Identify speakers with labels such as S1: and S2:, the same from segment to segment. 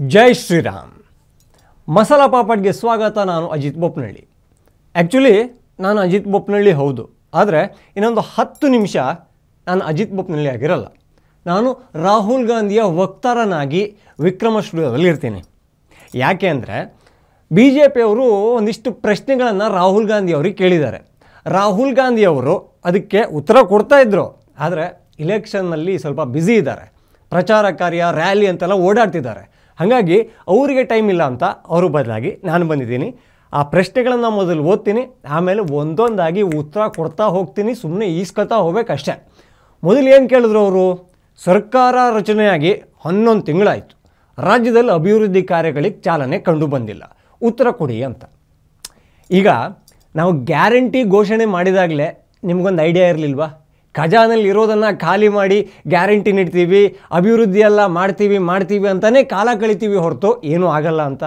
S1: ಜೈ ಶ್ರೀರಾಮ್. ಮಸಾಲಾ ಪಾಪಡ್ಗೆ ಸ್ವಾಗತ. ನಾನು ಅಜಿತ್ ಬೋಪ್ನಳ್ಳಿ. ಆ್ಯಕ್ಚುಲಿ ನಾನು ಅಜಿತ್ ಬೋಪ್ನಳ್ಳಿ ಹೌದು, ಆದರೆ ಇನ್ನೊಂದು 10 ನಿಮಿಷ ನಾನು ಅಜಿತ್ ಬೋಪ್ನಳ್ಳಿ ಆಗಿರಲ್ಲ. ನಾನು ರಾಹುಲ್ ಗಾಂಧಿಯ ವಕ್ತಾರನಾಗಿ ವಿಕ್ರಮ ಸ್ಟುಡಿಯೋದಲ್ಲಿ ಇರ್ತೀನಿ. ಯಾಕೆ ಅಂದರೆ ಬಿ ಜೆ ಪಿಯವರು ಒಂದಿಷ್ಟು ಪ್ರಶ್ನೆಗಳನ್ನು ರಾಹುಲ್ ಗಾಂಧಿ ಅವರಿಗೆ ಕೇಳಿದ್ದಾರೆ. ರಾಹುಲ್ ಗಾಂಧಿಯವರು ಅದಕ್ಕೆ ಉತ್ತರ ಕೊಡ್ತಾಯಿದ್ರು, ಆದರೆ ಇಲೆಕ್ಷನ್ನಲ್ಲಿ ಸ್ವಲ್ಪ ಬ್ಯುಸಿ ಇದ್ದಾರೆ, ಪ್ರಚಾರ ಕಾರ್ಯ ರ್ಯಾಲಿ ಅಂತೆಲ್ಲ ಓಡಾಡ್ತಿದ್ದಾರೆ. ಹಾಗಾಗಿ ಅವರಿಗೆ ಟೈಮ್ ಇಲ್ಲ ಅಂತ ಅವರು ಬದಲಾಗಿ ನಾನು ಬಂದಿದ್ದೀನಿ. ಆ ಪ್ರಶ್ನೆಗಳನ್ನು ಮೊದಲು ಓದ್ತೀನಿ, ಆಮೇಲೆ ಒಂದೊಂದಾಗಿ ಉತ್ತರ ಕೊಡ್ತಾ ಹೋಗ್ತೀನಿ. ಸುಮ್ಮನೆ ಈಸ್ಕೊತಾ ಹೋಗ್ಬೇಕಷ್ಟೇ. ಮೊದಲು ಏನು ಕೇಳಿದ್ರು ಅವರು? ಸರ್ಕಾರ ರಚನೆಯಾಗಿ 11 ತಿಂಗಳಾಯಿತು, ರಾಜ್ಯದಲ್ಲಿ ಅಭಿವೃದ್ಧಿ ಕಾರ್ಯಗಳಿಗೆ ಚಾಲನೆ ಕಂಡು ಬಂದಿಲ್ಲ, ಉತ್ತರ ಕೊಡಿ ಅಂತ. ಈಗ ನಾವು ಗ್ಯಾರಂಟಿ ಘೋಷಣೆ ಮಾಡಿದಾಗಲೇ ನಿಮಗೊಂದು ಐಡಿಯಾ ಇರಲಿಲ್ವಾ? ಖಜಾನಲ್ಲಿ ಇರೋದನ್ನು ಖಾಲಿ ಮಾಡಿ ಗ್ಯಾರಂಟಿ ನೀಡ್ತೀವಿ, ಅಭಿವೃದ್ಧಿ ಎಲ್ಲ ಮಾಡ್ತೀವಿ ಅಂತಲೇ ಕಾಲ ಕಳಿತೀವಿ ಹೊರತು ಏನೂ ಆಗಲ್ಲ ಅಂತ.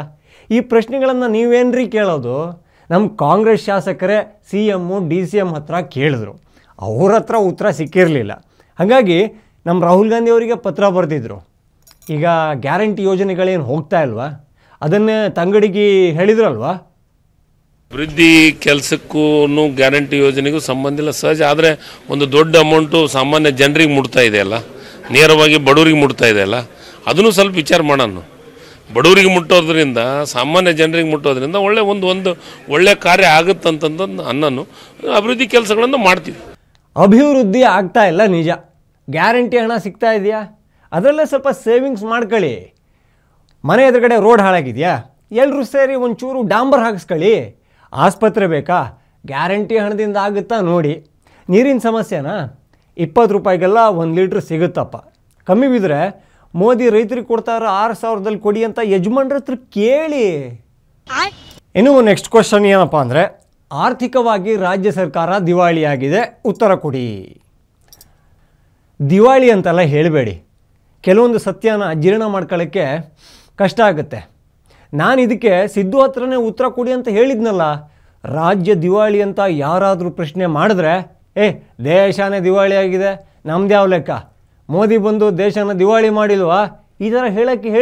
S1: ಈ ಪ್ರಶ್ನೆಗಳನ್ನು ನೀವೇನ್ರಿ ಕೇಳೋದು? ನಮ್ಮ ಕಾಂಗ್ರೆಸ್ ಶಾಸಕರೇ CM DCM ಹತ್ರ ಕೇಳಿದ್ರು, ಅವ್ರ ಹತ್ರ ಉತ್ತರ ಸಿಕ್ಕಿರಲಿಲ್ಲ. ಹಾಗಾಗಿ ನಮ್ಮ ರಾಹುಲ್ ಗಾಂಧಿ ಅವರಿಗೆ ಪತ್ರ ಬರೆದಿದ್ರು. ಈಗ ಗ್ಯಾರಂಟಿ ಯೋಜನೆಗಳೇನು ಹೋಗ್ತಾ ಇಲ್ವಾ, ಅದನ್ನೇ ತಂಗಡಿಗೆ ಹೇಳಿದ್ರಲ್ವಾ?
S2: ಅಭಿವೃದ್ಧಿ ಕೆಲಸಕ್ಕೂ ಗ್ಯಾರಂಟಿ ಯೋಜನೆಗೂ ಸಂಬಂಧ ಇಲ್ಲ, ಸಹಜ. ಆದರೆ ಒಂದು ದೊಡ್ಡ ಅಮೌಂಟು ಸಾಮಾನ್ಯ ಜನರಿಗೆ ಮುಟ್ತಾ ಇದೆಯಲ್ಲ, ನೇರವಾಗಿ ಬಡವರಿಗೆ ಮುಟ್ತಾ ಇದೆಯಲ್ಲ, ಅದನ್ನು ಸ್ವಲ್ಪ ವಿಚಾರ ಮಾಡೋಣ. ಬಡವರಿಗೆ ಮುಟ್ಟೋದ್ರಿಂದ, ಸಾಮಾನ್ಯ ಜನರಿಗೆ ಮುಟ್ಟೋದ್ರಿಂದ ಒಂದು ಒಳ್ಳೆ ಕಾರ್ಯ ಆಗುತ್ತಂತಂದು ಅನ್ನೋನು ಅಭಿವೃದ್ಧಿ ಕೆಲಸಗಳನ್ನು ಮಾಡ್ತೀವಿ.
S1: ಅಭಿವೃದ್ಧಿ ಆಗ್ತಾ ಇಲ್ಲ ನಿಜ, ಗ್ಯಾರಂಟಿ ಹಣ ಸಿಗ್ತಾ ಇದೆಯಾ? ಅದರಲ್ಲೇ ಸ್ವಲ್ಪ ಸೇವಿಂಗ್ಸ್ ಮಾಡ್ಕೊಳ್ಳಿ. ಮನೆ ಎದುರುಗಡೆ ರೋಡ್ ಹಾಳಾಗಿದೆಯಾ? ಎಲ್ಲರೂ ಸೇರಿ ಒಂಚೂರು ಡಾಂಬರ್ ಹಾಕಿಸ್ಕೊಳ್ಳಿ. ಆಸ್ಪತ್ರೆ ಬೇಕಾ? ಗ್ಯಾರಂಟಿ ಹಣದಿಂದ ಆಗುತ್ತಾ ನೋಡಿ. ನೀರಿನ ಸಮಸ್ಯೆನಾ? 20 ರೂಪಾಯಿಗೆಲ್ಲ 1 ಲೀಟ್ರ್ ಸಿಗುತ್ತಪ್ಪ. ಕಮ್ಮಿ ಬಿದ್ದರೆ ಮೋದಿ ರೈತರಿಗೆ ಕೊಡ್ತಾರ 6,000ದಲ್ಲಿ ಕೊಡಿ ಅಂತ ಯಜಮಾನ್ರ ಹತ್ರ ಕೇಳಿ. ಇನ್ನು ನೆಕ್ಸ್ಟ್ ಕ್ವಶನ್ ಏನಪ್ಪ ಅಂದರೆ, ಆರ್ಥಿಕವಾಗಿ ರಾಜ್ಯ ಸರ್ಕಾರ ದಿವಾಳಿಯಾಗಿದೆ, ಉತ್ತರ ಕೊಡಿ. ದಿವಾಳಿ ಅಂತೆಲ್ಲ ಹೇಳಬೇಡಿ. ಕೆಲವೊಂದು ಸತ್ಯನ ಜೀರ್ಣ ಮಾಡ್ಕೊಳ್ಳೋಕ್ಕೆ ಕಷ್ಟ ಆಗುತ್ತೆ. ನಾನು ಇದಕ್ಕೆ ಸಿದ್ದು ಹತ್ರನೇ ಉತ್ತರ ಕೊಡಿ ಅಂತ ಹೇಳಿದ್ನಲ್ಲ. ರಾಜ್ಯ ದಿವಾಳಿ ಅಂತ ಯಾರಾದರೂ ಪ್ರಶ್ನೆ ಮಾಡಿದ್ರೆ, ದೇಶನೇ ದಿವಾಳಿ ಆಗಿದೆ, ನಮ್ದು ಯಾವ ಲೆಕ್ಕ, ಮೋದಿ ಬಂದು ದೇಶನ ದಿವಾಳಿ ಮಾಡಿಲ್ವಾ, ಈ ಥರ ಹೇಳೋಕ್ಕೆ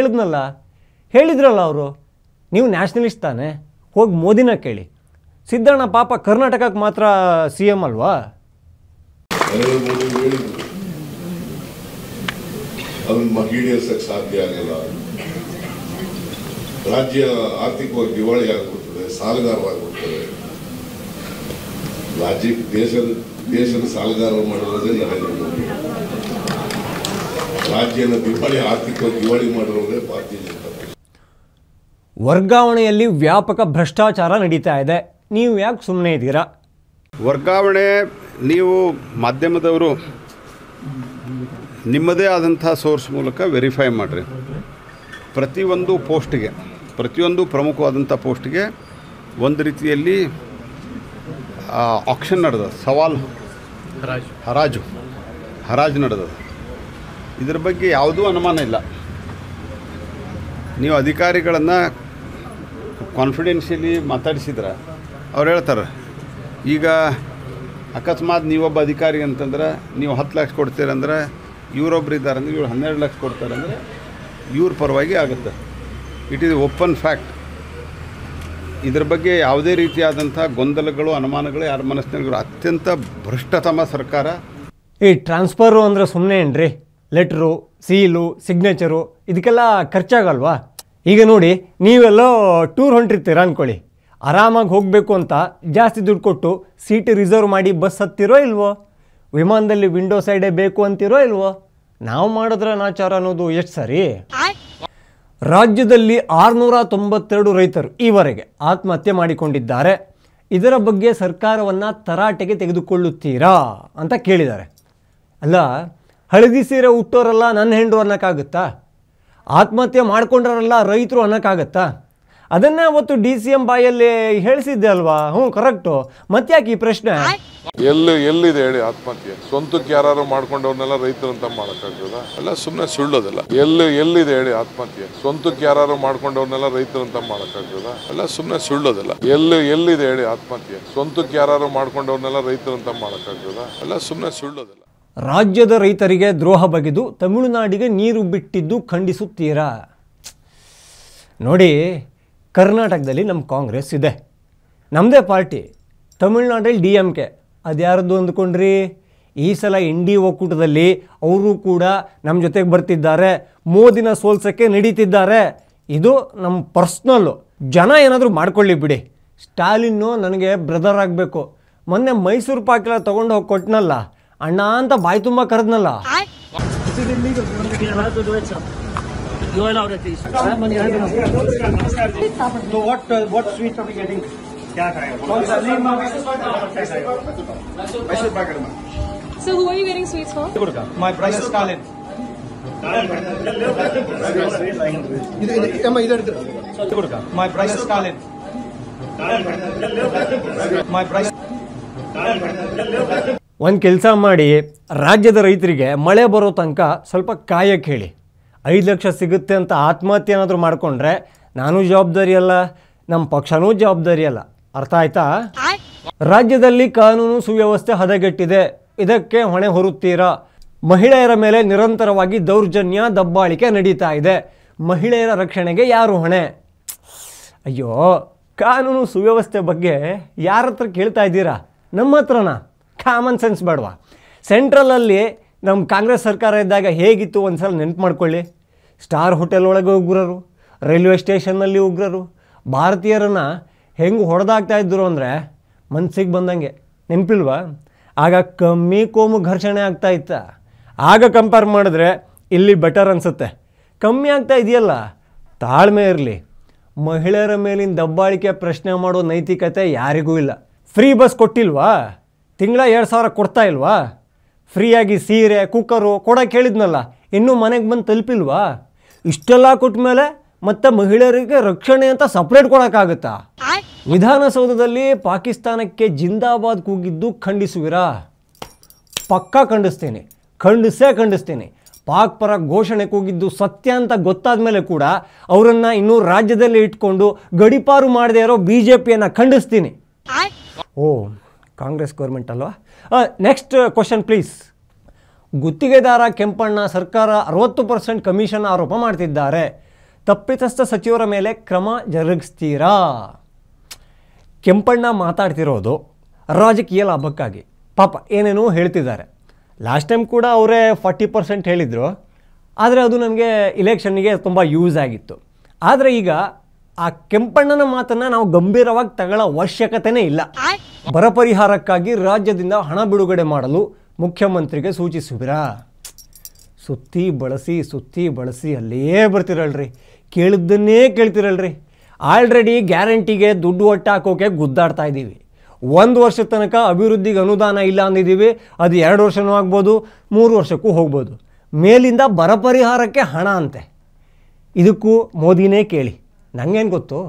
S1: ಹೇಳಿದ್ರಲ್ಲ ಅವರು. ನೀವು ನ್ಯಾಷನಲಿಸ್ಟ್ ತಾನೆ, ಹೋಗಿ ಮೋದಿನ ಕೇಳಿ. ಸಿದ್ದಣ್ಣ ಪಾಪ ಕರ್ನಾಟಕಕ್ಕೆ ಮಾತ್ರ CM ಅಲ್ವಾ?
S3: ಸಾಧ್ಯ ಆಗಲ್ಲ. ರಾಜ್ಯ ಆರ್ಥಿಕವಾಗಿ ದಿವಾಳಿ ಆಗಿಬಿಡ್ತದೆ, ಸಾಲಗಾರರಾಗ್ಬಿಡ್ತದೆ. ರಾಜ್ಯಕ್ಕೆ ದೇಶದ ಸಾಲಗಾರ ಮಾಡಿರೋದೇ ನರೇಂದ್ರ ಮೋದಿ. ರಾಜ್ಯನ ಆರ್ಥಿಕವಾಗಿ ದಿವಾಳಿ ಮಾಡಿರೋದೇ ಭಾರತೀಯ ಜನತಾ ಪಕ್ಷ.
S1: ವರ್ಗಾವಣೆಯಲ್ಲಿ ವ್ಯಾಪಕ ಭ್ರಷ್ಟಾಚಾರ ನಡೀತಾ ಇದೆ, ನೀವು ಯಾಕೆ ಸುಮ್ಮನೆ ಇದ್ದೀರಾ?
S4: ವರ್ಗಾವಣೆ ನೀವು ಮಾಧ್ಯಮದವರು ನಿಮ್ಮದೇ ಆದಂಥ ಸೋರ್ಸ್ ಮೂಲಕ ವೆರಿಫೈ ಮಾಡಿರಿ. ಪ್ರತಿಯೊಂದು ಪೋಸ್ಟ್ಗೆ, ಪ್ರತಿಯೊಂದು ಪ್ರಮುಖವಾದಂಥ ಪೋಸ್ಟ್ಗೆ ಒಂದು ರೀತಿಯಲ್ಲಿ ಆಕ್ಷನ್ ನಡೆದ, ಹರಾಜು ನಡೆದ. ಇದರ ಬಗ್ಗೆ ಯಾವುದೂ ಅನುಮಾನ ಇಲ್ಲ. ನೀವು ಅಧಿಕಾರಿಗಳನ್ನು ಕಾನ್ಫಿಡೆನ್ಷಿಯಲಿ ಮಾತಾಡಿಸಿದ್ರೆ ಅವ್ರು ಹೇಳ್ತಾರೆ, ಈಗ ಅಕಸ್ಮಾತ್ ನೀವೊಬ್ಬ ಅಧಿಕಾರಿ ಅಂತಂದ್ರೆ ನೀವು 10 ಲಕ್ಷ ಕೊಡ್ತೀರಂದ್ರೆ, ಇವರೊಬ್ರು ಇದ್ದಾರೆ ಅಂದರೆ ಇವ್ರು 12 ಲಕ್ಷ ಕೊಡ್ತಾರಂದರೆ ಇವ್ರ ಪರವಾಗಿ ಆಗುತ್ತೆ. It is open fact. ಇದರ ಬಗ್ಗೆ ಯಾವುದೇ ರೀತಿಯಾದಂಥ ಗೊಂದಲಗಳು, ಅನುಮಾನಗಳು ಯಾರ ಮನಸ್ಸಿನಾಗಿರೋ ಅತ್ಯಂತ ಭ್ರಷ್ಟತಮ ಸರ್ಕಾರ.
S1: ಈ ಟ್ರಾನ್ಸ್ಫರು ಅಂದರೆ ಸುಮ್ಮನೆ ಏನ್ರಿ? ಲೆಟ್ರು, ಸೀಲು, ಸಿಗ್ನೇಚರು ಇದಕ್ಕೆಲ್ಲ ಖರ್ಚಾಗಲ್ವಾ? ಈಗ ನೋಡಿ, ನೀವೆಲ್ಲೋ ಟೂರ್ ಹೊಂಟಿರ್ತೀರ ಅಂದ್ಕೊಳ್ಳಿ. ಆರಾಮಾಗಿ ಹೋಗಬೇಕು ಅಂತ ಜಾಸ್ತಿ ದುಡ್ಡು ಕೊಟ್ಟು ಸೀಟ್ ರಿಸರ್ವ್ ಮಾಡಿ ಬಸ್ ಹತ್ತಿರೋ ಇಲ್ವೋ? ವಿಮಾನದಲ್ಲಿ ವಿಂಡೋ ಸೈಡೇ ಬೇಕು ಅಂತಿರೋ ಇಲ್ವೋ? ನಾವು ಮಾಡಿದ್ರೆ ನಾಚಾರ ಅನ್ನೋದು ಎಷ್ಟು ಸರಿ? ರಾಜ್ಯದಲ್ಲಿ 692 ರೈತರು ಈವರೆಗೆ ಆತ್ಮಹತ್ಯೆ ಮಾಡಿಕೊಂಡಿದ್ದಾರೆ. ಇದರ ಬಗ್ಗೆ ಸರ್ಕಾರವನ್ನು ತರಾಟೆಗೆ ತೆಗೆದುಕೊಳ್ಳುತ್ತೀರಾ ಅಂತ ಕೇಳಿದ್ದಾರೆ. ಅಲ್ಲ, ಹಳದಿ ಸೀರೆ ಹುಟ್ಟೋರೆಲ್ಲ ನನ್ನ ಹೆಂಡು ಅನ್ನೋಕ್ಕಾಗುತ್ತಾ? ಆತ್ಮಹತ್ಯೆ ಮಾಡ್ಕೊಂಡ್ರಲ್ಲ ರೈತರು ಅನ್ನೋಕ್ಕಾಗತ್ತಾ? ಅದನ್ನೇ ಅವತ್ತು DCM ಬಾಯಲ್ಲಿ ಹೇಳಿಸಿದ್ದೆ ಅಲ್ವಾ? ಕರೆಕ್ಟು. ಮತ್ತ್ಯಾಕೆ ಈ ಪ್ರಶ್ನೆ?
S5: ಎಲ್ಲಿದೆ ಹೇಳಿ ಆತ್ಮಹತ್ಯೆ? ಸ್ವಂತಕ್ಕೆ ಯಾರು ಮಾಡ್ಕೊಂಡವ್ರನ್ನೆಲ್ಲ ರೈತರು ಅಂತ ಮಾಡೋಕ್ಕಾಗ್ತದ? ಎಲ್ಲ ಸುಮ್ಮನೆ ಸುಳ್ಳೋದಲ್ಲ. ಎಲ್ಲಿದೆ ಹೇಳಿ ಆತ್ಮಹತ್ಯೆ? ಸ್ವಂತಕ್ಕೆ ಯಾರು ಮಾಡ್ಕೊಂಡವ್ರನ್ನೆಲ್ಲ ರೈತರು ಅಂತ ಮಾಡೋಕ್ಕಾಗ್ತದ? ಎಲ್ಲ ಸುಮ್ಮನೆ ಸುಳ್ಳೋದಲ್ಲ. ಎಲ್ಲಿದೆ ಹೇಳಿ ಆತ್ಮಹತ್ಯೆ? ಸ್ವಂತಕ್ಕೆ ಯಾರು ಮಾಡ್ಕೊಂಡವ್ರನ್ನೆಲ್ಲ ರೈತರು ಅಂತ ಮಾಡೋಕ್ಕಾಗ್ತದ? ಎಲ್ಲ ಸುಮ್ಮನೆ ಸುಳ್ಳೋದಲ್ಲ.
S1: ರಾಜ್ಯದ ರೈತರಿಗೆ ದ್ರೋಹ ಬಗೆದು ತಮಿಳುನಾಡಿಗೆ ನೀರು ಬಿಟ್ಟಿದ್ದು ಖಂಡಿಸುತ್ತೀರಾ? ನೋಡಿ, ಕರ್ನಾಟಕದಲ್ಲಿ ನಮ್ಮ ಕಾಂಗ್ರೆಸ್ ಇದೆ, ನಮ್ಮದೇ ಪಾರ್ಟಿ. ತಮಿಳ್ನಾಡಲ್ಲಿ DMK, ಅದು ಯಾರದ್ದು ಅಂದ್ಕೊಂಡ್ರಿ? ಈ ಸಲ ಇಂಡಿ ಒಕ್ಕೂಟದಲ್ಲಿ ಅವರು ಕೂಡ ನಮ್ಮ ಜೊತೆಗೆ ಬರ್ತಿದ್ದಾರೆ, ಮೋದಿನ ಸೋಲ್ಸೋಕ್ಕೆ ನಡೀತಿದ್ದಾರೆ. ಇದು ನಮ್ಮ ಪರ್ಸ್ನಲ್ಲು. ಜನ ಏನಾದರೂ ಮಾಡ್ಕೊಳ್ಳಿ ಬಿಡಿ. ಸ್ಟಾಲಿನ್ನು ನನಗೆ ಬ್ರದರ್ ಆಗಬೇಕು. ಮೊನ್ನೆ ಮೈಸೂರು ಪಾಕೆಲ್ಲ ತೊಗೊಂಡು ಹೋಗಿ ಕೊಟ್ಟನಲ್ಲ, ಅಣ್ಣ ಅಂತ ಬಾಯಿ ತುಂಬ ಕರೆದ್ನಲ್ಲ.
S6: So who are you getting sweets for?
S7: My brother Stalin. My brother Stalin. My brother.
S1: ಒಂದು ಕೆಲಸ ಮಾಡಿ, ರಾಜ್ಯದ ರೈತರಿಗೆ ಮಳೆ ಬರೋ ತನಕ ಸ್ವಲ್ಪ ಕಾಯಕ್ಕೆ ಹೇಳಿ. 5 ಲಕ್ಷ ಸಿಗುತ್ತೆ ಅಂತ ಆತ್ಮಹತ್ಯೆ ಏನಾದರೂ ಮಾಡಿಕೊಂಡ್ರೆ ನಾನು ಜವಾಬ್ದಾರಿ ಅಲ್ಲ, ನಮ್ಮ ಪಕ್ಷನೂ ಜವಾಬ್ದಾರಿ ಅಲ್ಲ. ಅರ್ಥ ಆಯ್ತಾ? ರಾಜ್ಯದಲ್ಲಿ ಕಾನೂನು ಸುವ್ಯವಸ್ಥೆ ಹದಗೆಟ್ಟಿದೆ, ಇದಕ್ಕೆ ಹೊಣೆ ಹೊರುತ್ತೀರಾ? ಮಹಿಳೆಯರ ಮೇಲೆ ನಿರಂತರವಾಗಿ ದೌರ್ಜನ್ಯ, ದಬ್ಬಾಳಿಕೆ ನಡೀತಾ ಇದೆ. ಮಹಿಳೆಯರ ರಕ್ಷಣೆಗೆ ಯಾರು ಹೊಣೆ? ಅಯ್ಯೋ, ಕಾನೂನು ಸುವ್ಯವಸ್ಥೆ ಬಗ್ಗೆ ಯಾರ ಹತ್ರ ಕೇಳ್ತಾ ಇದ್ದೀರಾ? ನಮ್ಮ ಹತ್ರನಾ? ಕಾಮನ್ ಸೆನ್ಸ್ ಬೇಡವಾ? ಸೆಂಟ್ರಲಲ್ಲಿ ನಮ್ಮ ಕಾಂಗ್ರೆಸ್ ಸರ್ಕಾರ ಇದ್ದಾಗ ಹೇಗಿತ್ತು ಒಂದ್ಸಲ ನೆನಪು ಮಾಡ್ಕೊಳ್ಳಿ. ಸ್ಟಾರ್ ಹೋಟೆಲ್ ಒಳಗೆ ಉಗ್ರರು, ರೈಲ್ವೆ ಸ್ಟೇಷನ್ನಲ್ಲಿ ಉಗ್ರರು, ಭಾರತೀಯರನ್ನು ಹೆಂಗೆ ಹೊಡೆದಾಗ್ತಾ ಇದ್ದರು ಅಂದರೆ ಮನ್ಸಿಗೆ ಬಂದಂಗೆ. ನೆನಪಿಲ್ವಾ? ಆಗ ಕಮ್ಮಿ ಕೋಮು ಘರ್ಷಣೆ ಆಗ್ತಾ ಇತ್ತ. ಆಗ ಕಂಪೇರ್ ಮಾಡಿದ್ರೆ ಇಲ್ಲಿ ಬೆಟರ್ ಅನಿಸುತ್ತೆ. ಕಮ್ಮಿ ಆಗ್ತಾ ಇದೆಯಲ್ಲ, ತಾಳ್ಮೆ ಇರಲಿ. ಮಹಿಳೆಯರ ಮೇಲಿನ ದಬ್ಬಾಳಿಕೆ ಪ್ರಶ್ನೆ ಮಾಡೋ ನೈತಿಕತೆ ಯಾರಿಗೂ ಇಲ್ಲ. ಫ್ರೀ ಬಸ್ ಕೊಟ್ಟಿಲ್ವಾ? ತಿಂಗಳ 2,000 ಕೊಡ್ತಾ ಇಲ್ವಾ? ಫ್ರೀಯಾಗಿ ಸೀರೆ, ಕುಕ್ಕರು ಕೊಡೋಕೆ ಹೇಳಿದ್ನಲ್ಲ, ಇನ್ನೂ ಮನೆಗೆ ಬಂದು ತಲುಪಿಲ್ವಾ? ಇಷ್ಟೆಲ್ಲ ಕೊಟ್ಟ ಮೇಲೆ ಮತ್ತೆ ಮಹಿಳೆಯರಿಗೆ ರಕ್ಷಣೆ ಅಂತ ಸಪ್ರೇಟ್ ಕೊಡೋಕ್ಕಾಗುತ್ತಾ? ವಿಧಾನಸೌಧದಲ್ಲಿ ಪಾಕಿಸ್ತಾನಕ್ಕೆ ಜಿಂದಾಬಾದ್ ಕೂಗಿದ್ದು ಖಂಡಿಸುವಿರಾ? ಪಕ್ಕಾ ಖಂಡಿಸ್ತೀನಿ, ಖಂಡಿಸ್ತೀನಿ. ಪಾಕ್ ಪರ ಘೋಷಣೆ ಕೂಗಿದ್ದು ಸತ್ಯ ಅಂತ ಗೊತ್ತಾದ ಮೇಲೆ ಕೂಡ ಅವರನ್ನು ಇನ್ನೂ ರಾಜ್ಯದಲ್ಲಿ ಇಟ್ಕೊಂಡು ಗಡಿಪಾರು ಮಾಡದೇ ಇರೋ BJPಯನ್ನು ಖಂಡಿಸ್ತೀನಿ. ಓ, ಕಾಂಗ್ರೆಸ್ ಗೌರ್ಮೆಂಟ್ ಅಲ್ವಾ? Next question please. ಗುತ್ತಿಗೆದಾರ ಕೆಂಪಣ್ಣ ಸರ್ಕಾರ 60% ಕಮಿಷನ್ ಆರೋಪ ಮಾಡ್ತಿದ್ದಾರೆ. ತಪ್ಪಿತಸ್ಥ ಸಚಿವರ ಮೇಲೆ ಕ್ರಮ ಜರುಗಿಸ್ತೀರಾ? ಕೆಂಪಣ್ಣ ಮಾತಾಡ್ತಿರೋದು ರಾಜಕೀಯ ಲಾಭಕ್ಕಾಗಿ. ಪಾಪ ಏನೇನೋ ಹೇಳ್ತಿದ್ದಾರೆ. ಲಾಸ್ಟ್ ಟೈಮ್ ಕೂಡ ಅವರೇ 40% ಹೇಳಿದರು, ಆದರೆ ಅದು ನಮಗೆ ಇಲೆಕ್ಷನ್ನಿಗೆ ತುಂಬ ಯೂಸ್ ಆಗಿತ್ತು. ಆದರೆ ಈಗ ಆ ಕೆಂಪಣ್ಣನ ಮಾತನ್ನು ನಾವು ಗಂಭೀರವಾಗಿ ತಗೊಳ್ಳೋ ಅವಶ್ಯಕತೆನೇ ಇಲ್ಲ. ಬರ ಪರಿಹಾರಕ್ಕಾಗಿ ರಾಜ್ಯದಿಂದ ಹಣ ಬಿಡುಗಡೆ ಮಾಡಲು ಮುಖ್ಯಮಂತ್ರಿಗೆ ಸೂಚಿಸುವಿರಾ? ಸುತ್ತಿ ಬಳಸಿ ಅಲ್ಲೇ ಬರ್ತಿರಲ್ರಿ, ಕೇಳಿದ್ದನ್ನೇ ಕೇಳ್ತಿರಲ್ರಿ. ಆಲ್ರೆಡಿ ಗ್ಯಾರಂಟಿಗೆ ದುಡ್ಡು ಒಟ್ಟಾಕೋಕೆ ಗುದ್ದಾಡ್ತಾ ಇದ್ದೀವಿ. 1 ವರ್ಷದ ತನಕ ಅಭಿವೃದ್ಧಿಗೆ ಅನುದಾನ ಇಲ್ಲ ಅಂದಿದ್ದೀವಿ. ಅದು 2 ವರ್ಷನೂ ಆಗ್ಬೋದು, 3 ವರ್ಷಕ್ಕೂ ಹೋಗ್ಬೋದು. ಮೇಲಿಂದ ಬರ ಪರಿಹಾರಕ್ಕೆ ಹಣ ಅಂತೆ. ಇದಕ್ಕೂ ಮೋದಿನೇ ಕೇಳಿ, ನಂಗೇನು ಗೊತ್ತು?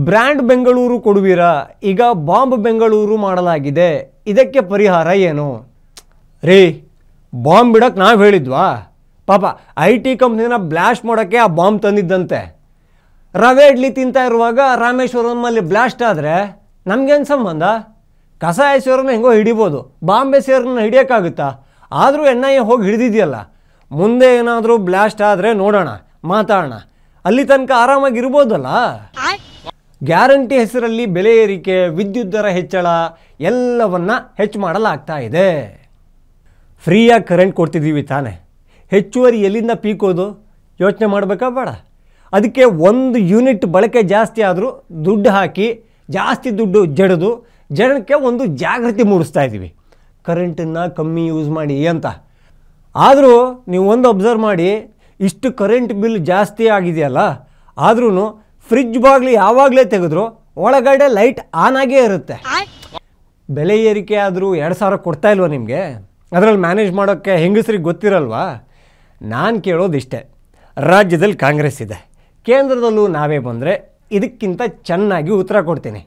S1: ಬ್ರ್ಯಾಂಡ್ ಬೆಂಗಳೂರು ಕೊಡುವಿರಾ? ಈಗ ಬಾಂಬ್ ಬೆಂಗಳೂರು ಮಾಡಲಾಗಿದೆ, ಇದಕ್ಕೆ ಪರಿಹಾರ ಏನು? ರೀ, ಬಾಂಬ್ ಬಿಡೋಕ್ಕೆ ನಾವು ಹೇಳಿದ್ವಾ? ಪಾಪ IT ಕಂಪ್ನಿನ ಬ್ಲಾಸ್ಟ್ ಮಾಡೋಕ್ಕೆ ಆ ಬಾಂಬ್ ತಂದಿದ್ದಂತೆ. ರವೆ ಇಡ್ಲಿ ತಿಂತಾ ಇರುವಾಗ ರಾಮೇಶ್ವರಮಲ್ಲಿ ಬ್ಲಾಸ್ಟ್ ಆದರೆ ನಮಗೇನು ಸಂಬಂಧ? ಕಸ ಎಸೆಯೋರನ್ನ ಹೆಂಗೋ ಹಿಡಿಬೋದು, ಬಾಂಬ್ ಎಸೆಯೋರನ್ನ ಹಿಡಿಯೋಕ್ಕಾಗುತ್ತಾ? ಆದರೂ NIA ಹೋಗಿ ಹಿಡಿದಿದೆಯಲ್ಲ. ಮುಂದೆ ಏನಾದರೂ ಬ್ಲಾಸ್ಟ್ ಆದರೆ ನೋಡೋಣ, ಮಾತಾಡೋಣ. ಅಲ್ಲಿ ತನಕ ಆರಾಮಾಗಿರ್ಬೋದಲ್ಲ. ಗ್ಯಾರಂಟಿ ಹೆಸರಲ್ಲಿ ಬೆಲೆ ಏರಿಕೆ, ವಿದ್ಯುತ್ ದರ ಹೆಚ್ಚಳ ಎಲ್ಲವನ್ನ ಹೆಚ್ಚು ಮಾಡಲಾಗ್ತಾ ಇದೆ. ಫ್ರೀಯಾಗಿ ಕರೆಂಟ್ ಕೊಡ್ತಿದ್ದೀವಿ ತಾನೆ, ಹೆಚ್ಚುವರಿ ಎಲ್ಲಿಂದ ಪೀಕೋದು? ಯೋಚನೆ ಮಾಡಬೇಕಾ ಬೇಡ? ಅದಕ್ಕೆ 1 ಯೂನಿಟ್ ಬಳಕೆ ಜಾಸ್ತಿ ಆದರೂ ದುಡ್ಡು ಹಾಕಿ, ಜಾಸ್ತಿ ದುಡ್ಡು ಜನಕ್ಕೆ ಒಂದು ಜಾಗೃತಿ ಮೂಡಿಸ್ತಾ ಇದ್ದೀವಿ, ಕರೆಂಟನ್ನು ಕಮ್ಮಿ ಯೂಸ್ ಮಾಡಿ ಅಂತ. ಆದರೂ ನೀವು ಒಂದು ಅಬ್ಸರ್ವ್ ಮಾಡಿ, ಇಷ್ಟು ಕರೆಂಟ್ ಬಿಲ್ ಜಾಸ್ತಿ ಆಗಿದೆಯಲ್ಲ, ಆದ್ರೂ ಫ್ರಿಜ್ ಬಾಗಿಲು ಯಾವಾಗಲೇ ತೆಗೆದ್ರು ಒಳಗಡೆ ಲೈಟ್ ಆನ್ ಆಗೇ ಇರುತ್ತೆ. ಬೆಲೆ ಏರಿಕೆ ಆದರೂ 2,000 ಕೊಡ್ತಾ ಇಲ್ವಾ ನಿಮಗೆ? ಅದರಲ್ಲಿ ಮ್ಯಾನೇಜ್ ಮಾಡೋಕ್ಕೆ ಹೆಂಗಸ್ರಿಗೆ ಗೊತ್ತಿರಲ್ವಾ? ನಾನು ಕೇಳೋದಿಷ್ಟೇ, ರಾಜ್ಯದಲ್ಲಿ ಕಾಂಗ್ರೆಸ್ ಇದೆ, ಕೇಂದ್ರದಲ್ಲೂ ನಾವೇ ಬಂದರೆ ಇದಕ್ಕಿಂತ ಚೆನ್ನಾಗಿ ಉತ್ತರ ಕೊಡ್ತೀನಿ.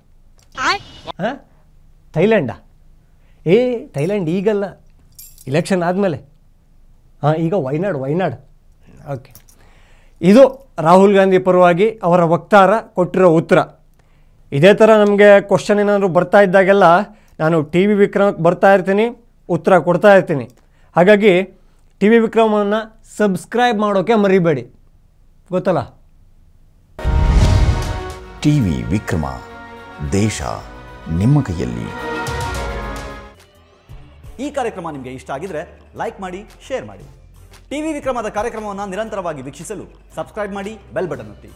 S1: ಥೈಲ್ಯಾಂಡಾ? ಥೈಲ್ಯಾಂಡ್ ಈಗಲ್ಲ, ಇಲೆಕ್ಷನ್ ಆದಮೇಲೆ. ಈಗ ವೈನಾಡ್. ಓಕೆ, ಇದು ರಾಹುಲ್ ಗಾಂಧಿ ಪರವಾಗಿ ಅವರ ವಕ್ತಾರ ಕೊಟ್ಟಿರೋ ಉತ್ತರ. ಇದೇ ಥರ ನಮಗೆ ಕ್ವಶನ್ ಏನಾದರೂ ಬರ್ತಾ ಇದ್ದಾಗೆಲ್ಲ ನಾನು TV ವಿಕ್ರಮಕ್ಕೆ ಬರ್ತಾ ಇರ್ತೀನಿ, ಉತ್ತರ ಕೊಡ್ತಾ ಇರ್ತೀನಿ. ಹಾಗಾಗಿ TV ವಿಕ್ರಮವನ್ನು ಸಬ್ಸ್ಕ್ರೈಬ್ ಮಾಡೋಕ್ಕೆ ಮರಿಬೇಡಿ, ಗೊತ್ತಲ್ಲ?
S8: ಟಿವಿ ವಿಕ್ರಮ, ದೇಶ ನಿಮ್ಮ ಕೈಯಲ್ಲಿ.
S9: ಈ ಕಾರ್ಯಕ್ರಮ ನಿಮಗೆ ಇಷ್ಟ ಆಗಿದ್ರೆ ಲೈಕ್ ಮಾಡಿ, ಶೇರ್ ಮಾಡಿ. ಟಿವಿ ವಿಕ್ರಮದ ಕಾರ್ಯಕ್ರಮವನ್ನು ನಿರಂತರವಾಗಿ ವೀಕ್ಷಿಸಲು ಸಬ್ಸ್ಕ್ರೈಬ್ ಮಾಡಿ, ಬೆಲ್ ಬಟನ್ ಒತ್ತಿ.